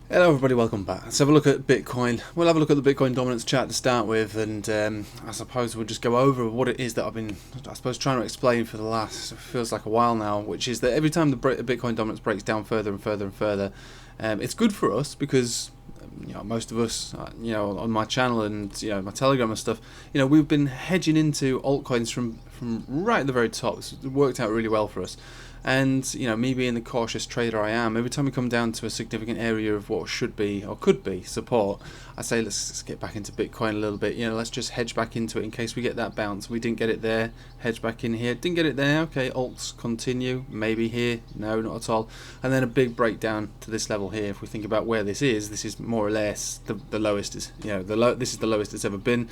Hello everybody, welcome back. Let's have a look at Bitcoin. We'll have a look at the Bitcoin dominance chart to start with, and I suppose we'll just go over what it is that I've been, trying to explain for the last, feels like a while now, which is that every time the Bitcoin dominance breaks down further and further and further, it's good for us because most of us, on my channel and my Telegram and stuff, we've been hedging into altcoins from right at the very top. It's worked out really well for us. And me being the cautious trader I am, every time we come down to a significant area of what should be or could be support, I say let's get back into Bitcoin a little bit. Let's just hedge back into it in case we get that bounce. We didn't get it there, hedge back in here. Didn't get it there. Okay, alts continue. Maybe here, no, not at all. And then a big breakdown to this level here. If we think about where this is more or less the lowest. Is this is the lowest it's ever been.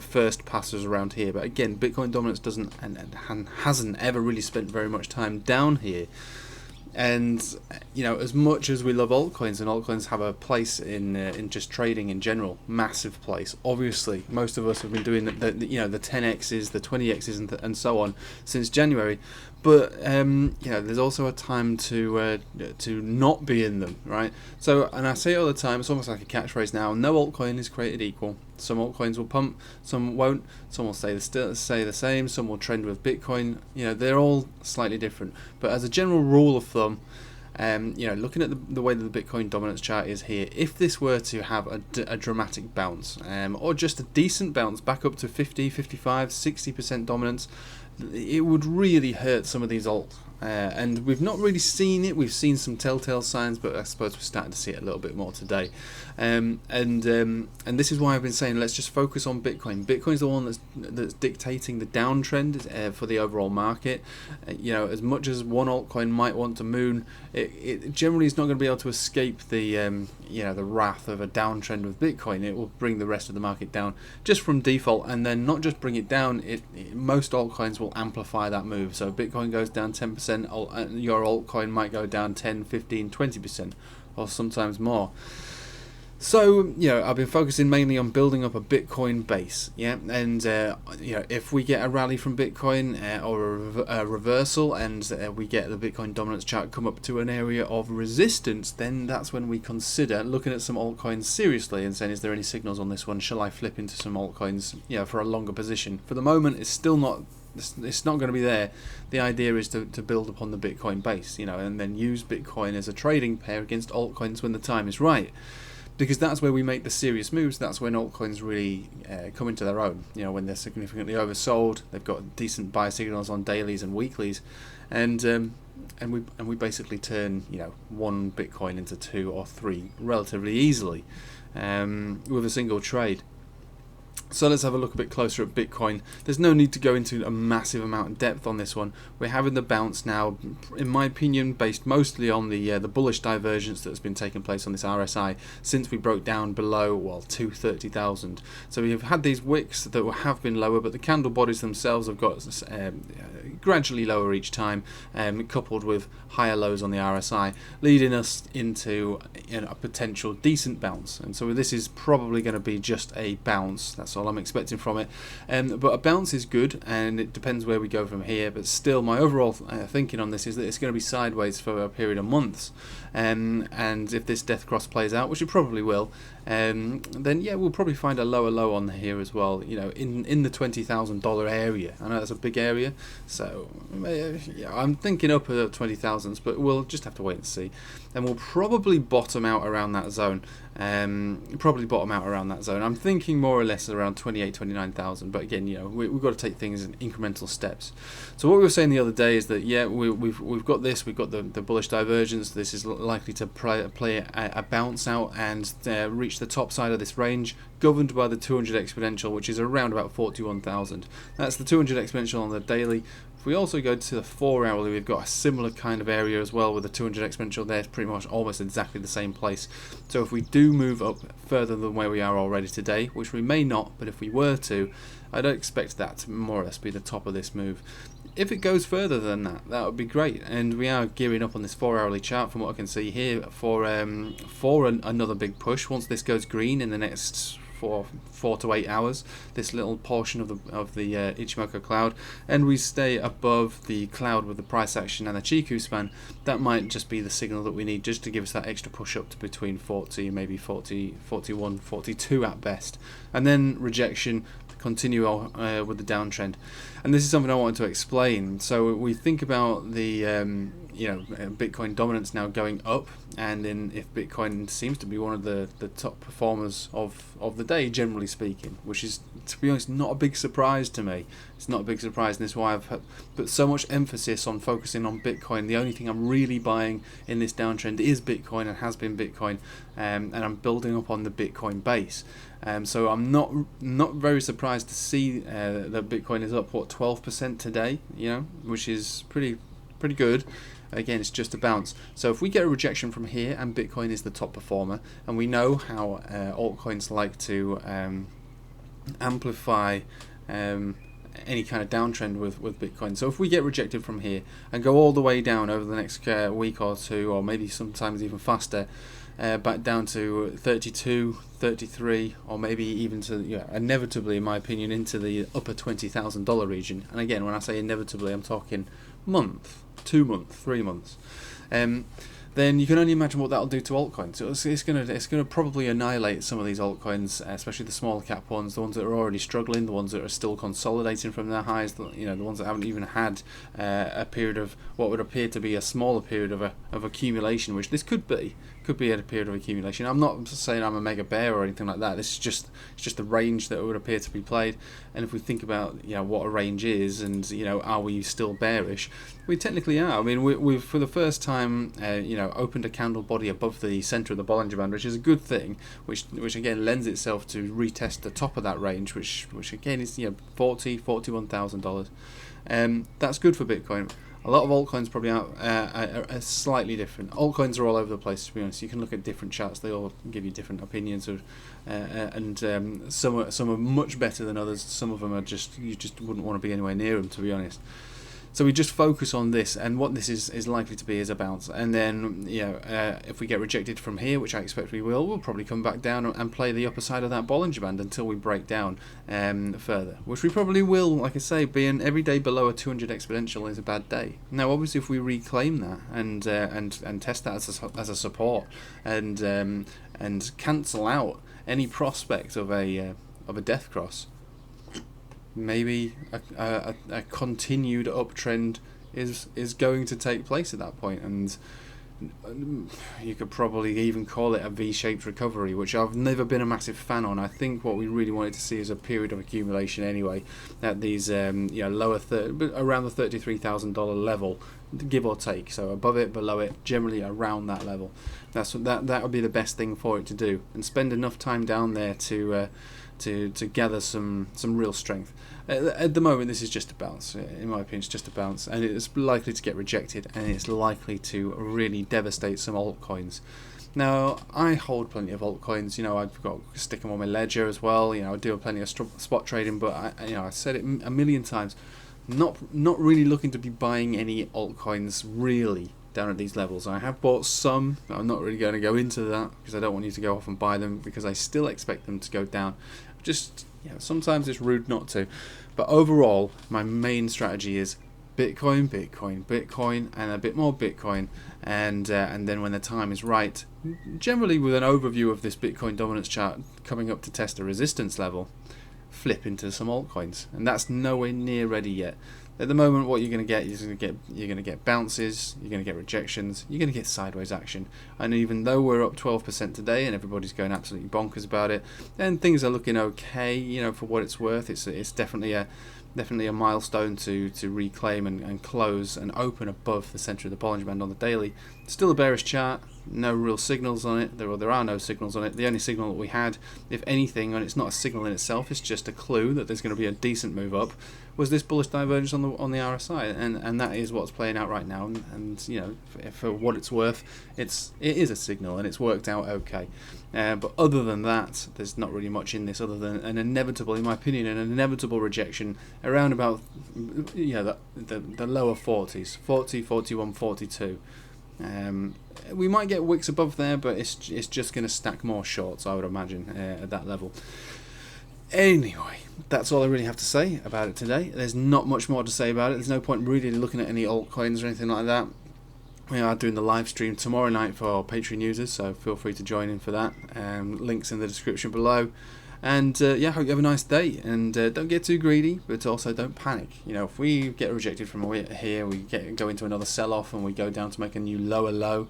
First passes around here, but again, Bitcoin dominance doesn't and hasn't ever really spent very much time down here. And as much as we love altcoins, and altcoins have a place in just trading in general, massive place. Obviously, most of us have been doing the 10x's, the 20x's, and so on since January. But there's also a time to not be in them, right? So, and I say it all the time. It's almost like a catchphrase now. No altcoin is created equal. Some altcoins will pump, some won't. Some will stay the same. Some will trend with Bitcoin. They're all slightly different. But as a general rule of thumb, looking at the way that the Bitcoin dominance chart is here, if this were to have a dramatic bounce, or just a decent bounce back up to 50, 55, 60% dominance, it would really hurt some of these alts. And we've not really seen it. We've seen some telltale signs, but I suppose we're starting to see it a little bit more today. And this is why I've been saying let's just focus on Bitcoin. Bitcoin's the one that's dictating the downtrend for the overall market. As much as one altcoin might want to moon, it generally is not going to be able to escape the wrath of a downtrend with Bitcoin. It will bring the rest of the market down just from default, and then not just bring it down. Most altcoins will amplify that move. So if Bitcoin goes down 10%, your altcoin might go down 10, 15, 20%, or sometimes more. So, I've been focusing mainly on building up a Bitcoin base, and if we get a rally from Bitcoin or a reversal, and we get the Bitcoin dominance chart come up to an area of resistance, then that's when we consider looking at some altcoins seriously and saying, is there any signals on this one? Shall I flip into some altcoins, for a longer position? For the moment, it's still not. It's not going to be there. The idea is to build upon the Bitcoin base, and then use Bitcoin as a trading pair against altcoins when the time is right. Because that's where we make the serious moves. That's when altcoins really come into their own. When they're significantly oversold, they've got decent buy signals on dailies and weeklies, and we basically turn one Bitcoin into 2 or 3 relatively easily with a single trade. So let's have a look a bit closer at Bitcoin. There's no need to go into a massive amount of depth on this one. We're having the bounce now, in my opinion, based mostly on the bullish divergence that's been taking place on this RSI since we broke down below 230,000. So we've had these wicks that have been lower, but the candle bodies themselves have got gradually lower each time, coupled with higher lows on the RSI, leading us into a potential decent bounce. And so this is probably going to be just a bounce. That's all I'm expecting from it. But a bounce is good, and it depends where we go from here. But still, my overall thinking on this is that it's going to be sideways for a period of months. And if this death cross plays out, which it probably will, then we'll probably find a lower low on here as well. In the $20,000 area. I know that's a big area, so I'm thinking up at 20,000s, but we'll just have to wait and see. And we'll probably bottom out around that zone. I'm thinking more or less around 28, 29,000. But again, we've got to take things in incremental steps. So what we were saying the other day is that we've got this. We've got the bullish divergence. This is likely to play a bounce out and reach the top side of this range, governed by the 200 exponential, which is around about 41,000. That's the 200 exponential on the daily. If we also go to the 4 hourly, we've got a similar kind of area as well with the 200 exponential there. It's pretty much almost exactly the same place. So if we do move up further than where we are already today, which we may not, but if we were to, I don't expect that to more or less be the top of this move. If it goes further than that, that would be great. And we are gearing up on this 4 hourly chart from what I can see here for another big push once this goes green in the next for 4 to 8 hours, this little portion of the Ichimoku cloud, and we stay above the cloud with the price action and the Chiku span, that might just be the signal that we need just to give us that extra push up to between 40, maybe 40, 41, 42 at best, and then rejection, continue with the downtrend. And this is something I wanted to explain. So we think about the Bitcoin dominance now going up, and if Bitcoin seems to be one of the top performers of the day, generally speaking, which is, to be honest, not a big surprise to me. It's not a big surprise, and this is why I've put so much emphasis on focusing on Bitcoin. The only thing I'm really buying in this downtrend is Bitcoin, and has been Bitcoin, and I'm building up on the Bitcoin base. So I'm not very surprised to see that Bitcoin is up 12% today, which is pretty good. Again, it's just a bounce. So if we get a rejection from here, and Bitcoin is the top performer, and we know how altcoins like to amplify any kind of downtrend with Bitcoin. So if we get rejected from here and go all the way down over the next week or two, or maybe sometimes even faster, back down to 32, 33, or maybe even to, inevitably, in my opinion, into the upper $20,000 region. And again, when I say inevitably, I'm talking month, 2 months, 3 months. Then you can only imagine what that'll do to altcoins. So it's gonna probably annihilate some of these altcoins, especially the small cap ones, the ones that are already struggling, the ones that are still consolidating from their highs, the ones that haven't even had a period of what would appear to be a smaller period of accumulation, which this could be a period of accumulation. I'm not saying I'm a mega bear or anything like that. This is just the range that would appear to be played. And if we think about what a range is, and are we still bearish? We technically are. I mean, we've for the first time opened a candle body above the center of the Bollinger Band, which is a good thing, which again lends itself to retest the top of that range, which again is $41,000. That's good for Bitcoin. A lot of altcoins probably are slightly different. Altcoins are all over the place, to be honest. You can look at different charts; they all give you different opinions of, and some are much better than others. Some of them are you just wouldn't want to be anywhere near them, to be honest. So we just focus on this, and what this is likely to be is a bounce. And then, if we get rejected from here, which I expect we will, we'll probably come back down and play the upper side of that Bollinger Band until we break down further, which we probably will. Like I say, being every day below a 200 exponential is a bad day. Now, obviously, if we reclaim that and test that as a support and cancel out any prospect of a death cross, maybe a continued uptrend is going to take place at that point, and you could probably even call it a V-shaped recovery, which I've never been a massive fan on. I think what we really wanted to see is a period of accumulation anyway, at these around the $33,000 level, give or take. So above it, below it, generally around that level. That would be the best thing for it to do, and spend enough time down there to gather some real strength. At the moment, this is just a bounce. In my opinion, it's just a bounce, and it's likely to get rejected, and it's likely to really devastate some altcoins. Now, I hold plenty of altcoins. I've got to stick them on my ledger as well. I do plenty of spot trading, but I said it a million times. Not really looking to be buying any altcoins really down at these levels. I have bought some. I'm not really going to go into that because I don't want you to go off and buy them, because I still expect them to go down. Just sometimes it's rude not to. But overall, my main strategy is Bitcoin, and a bit more Bitcoin, and then when the time is right, generally with an overview of this Bitcoin dominance chart coming up to test a resistance level, flip into some altcoins, and that's nowhere near ready yet. At the moment, what you're going to get is you're going to get bounces, you're going to get rejections, you're going to get sideways action. And even though we're up 12% today and everybody's going absolutely bonkers about it, and things are looking okay, for what it's worth, it's definitely a milestone to reclaim and close and open above the center of the Bollinger Band on the daily. Still a bearish chart, no real signals on it. There are no signals on it. The only signal that we had, if anything, and it's not a signal in itself, it's just a clue that there's going to be a decent move up, was this bullish divergence on the RSI, and that is what's playing out right now. And for what it's worth, it is a signal, and it's worked out okay. But other than that, there's not really much in this other than an inevitable, in my opinion, an inevitable rejection around about the lower 40s, 40, 41, 42. We might get wicks above there, but it's just going to stack more shorts, I would imagine, at that level. Anyway, that's all I really have to say about it today. There's not much more to say about it. There's no point really looking at any altcoins or anything like that. We are doing the live stream tomorrow night for Patreon users, so feel free to join in for that. Links in the description below. And yeah, hope you have a nice day. And don't get too greedy, but also don't panic. You know, if we get rejected from here, we go into another sell-off, and we go down to make a new lower low.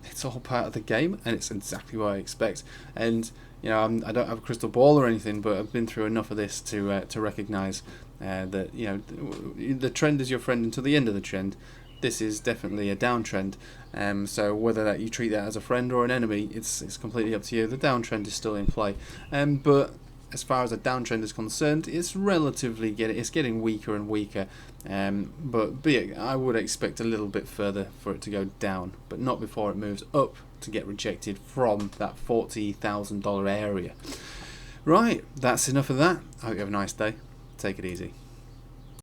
It's all part of the game, and it's exactly what I expect. And you know, I don't have a crystal ball or anything, but I've been through enough of this to recognise that, you know, the trend is your friend until the end of the trend. This is definitely a downtrend, so whether that you treat that as a friend or an enemy, it's completely up to you. The downtrend is still in play, but as far as a downtrend is concerned, it's relatively getting weaker and weaker. But I would expect a little bit further for it to go down, but not before it moves up to get rejected from that $40,000 area. Right, that's enough of that. I hope you have a nice day. Take it easy.